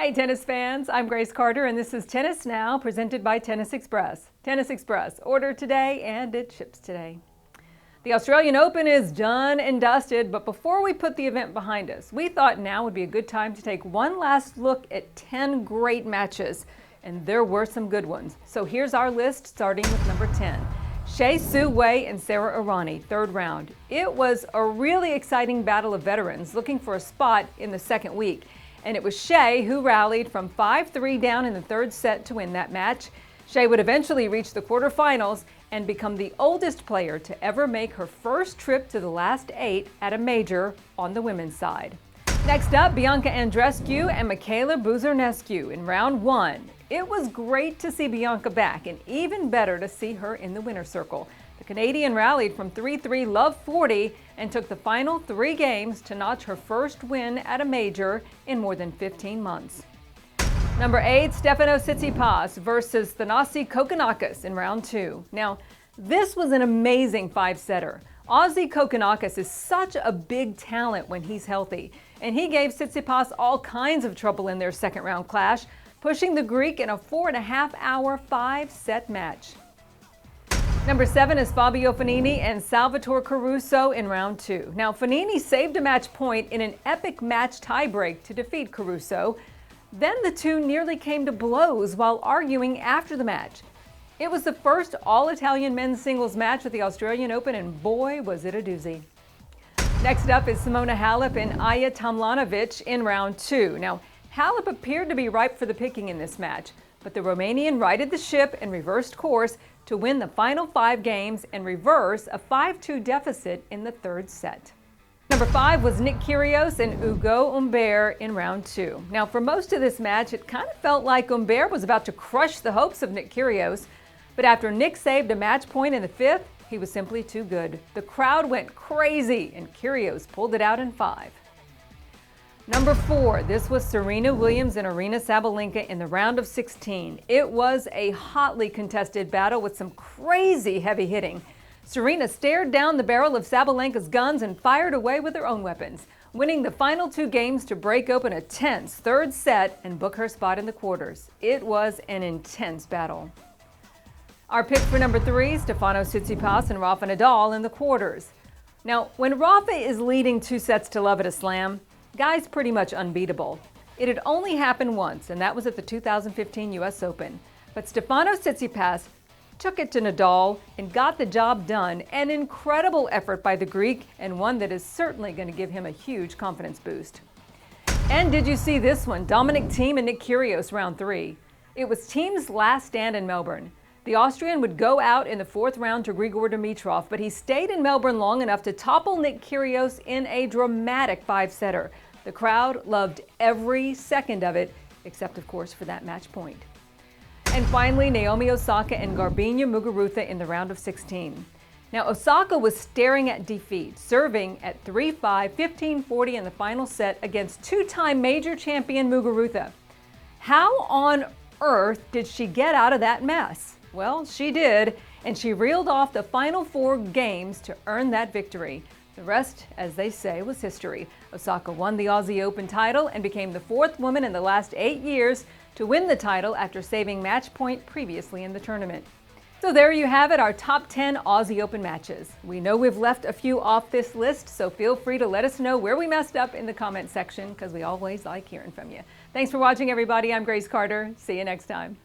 Hi tennis fans, I'm Grace Carter and this is Tennis Now presented by Tennis Express. Tennis Express, order today and it ships today. The Australian Open is done and dusted, but before we put the event behind us, we thought now would be a good time to take one last look at 10 great matches, and there were some good ones. So here's our list starting with number 10. Shea Su Wei and Sara Errani, third round. It was a really exciting battle of veterans looking for a spot in the second week. And it was Shea who rallied from 5-3 down in the third set to win that match. Shea would eventually reach the quarterfinals and become the oldest player to ever make her first trip to the last 8 at a major on the women's side. Next up, Bianca Andreescu and Michaela Buzarnescu in round 1. It was great to see Bianca back and even better to see her in the winner's circle. The Canadian rallied from 3-3 love 40 and took the final 3 games to notch her first win at a major in more than 15 months. Number 8, Stefanos Tsitsipas versus Thanasi Kokkinakis in round 2. Now, this was an amazing 5-setter. Aussie Kokkinakis is such a big talent when he's healthy, and he gave Tsitsipas all kinds of trouble in their second round clash, pushing the Greek in a 4.5-hour 5-set match. Number 7 is Fabio Fognini and Salvatore Caruso in round 2. Now, Fognini saved a match point in an epic match tiebreak to defeat Caruso. Then the two nearly came to blows while arguing after the match. It was the first all-Italian men's singles match at the Australian Open, and boy, was it a doozy. Next up is Simona Halep and Ajla Tomljanovic in round 2. Now, Halep appeared to be ripe for the picking in this match, but the Romanian righted the ship and reversed course to win the final 5 games and reverse a 5-2 deficit in the third set. Number 5 was Nick Kyrgios and Ugo Humbert in round 2. Now, for most of this match, it kind of felt like Humbert was about to crush the hopes of Nick Kyrgios, but after Nick saved a match point in the 5th, he was simply too good. The crowd went crazy and Kyrgios pulled it out in 5. Number 4, this was Serena Williams and Aryna Sabalenka in the round of 16. It was a hotly contested battle with some crazy heavy hitting. Serena stared down the barrel of Sabalenka's guns and fired away with her own weapons, winning the final 2 games to break open a tense third set and book her spot in the quarters. It was an intense battle. Our pick for number 3, Stefanos Tsitsipas and Rafa Nadal in the quarters. Now, when Rafa is leading 2-0 at a slam, guy's pretty much unbeatable. It had only happened once, and that was at the 2015 US Open. But Stefanos Tsitsipas took it to Nadal and got the job done. An incredible effort by the Greek, and one that is certainly going to give him a huge confidence boost. And did you see this one? Dominic Thiem and Nick Kyrgios round 3. It was Thiem's last stand in Melbourne. The Austrian would go out in the 4th round to Grigor Dimitrov, but he stayed in Melbourne long enough to topple Nick Kyrgios in a dramatic 5-setter. The crowd loved every second of it, except of course for that match point. And finally, Naomi Osaka and Garbine Muguruza in the round of 16. Now, Osaka was staring at defeat, serving at 3-5, 15-40 in the final set against 2-time major champion Muguruza. How on earth did she get out of that mess? Well, she did, and she reeled off the final 4 games to earn that victory. The rest, as they say, was history. Osaka won the Aussie Open title and became the 4th woman in the last 8 years to win the title after saving match point previously in the tournament. So there you have it, our top 10 Aussie Open matches. We know we've left a few off this list, so feel free to let us know where we messed up in the comment section, because we always like hearing from you. Thanks for watching, everybody. I'm Grace Carter. See you next time.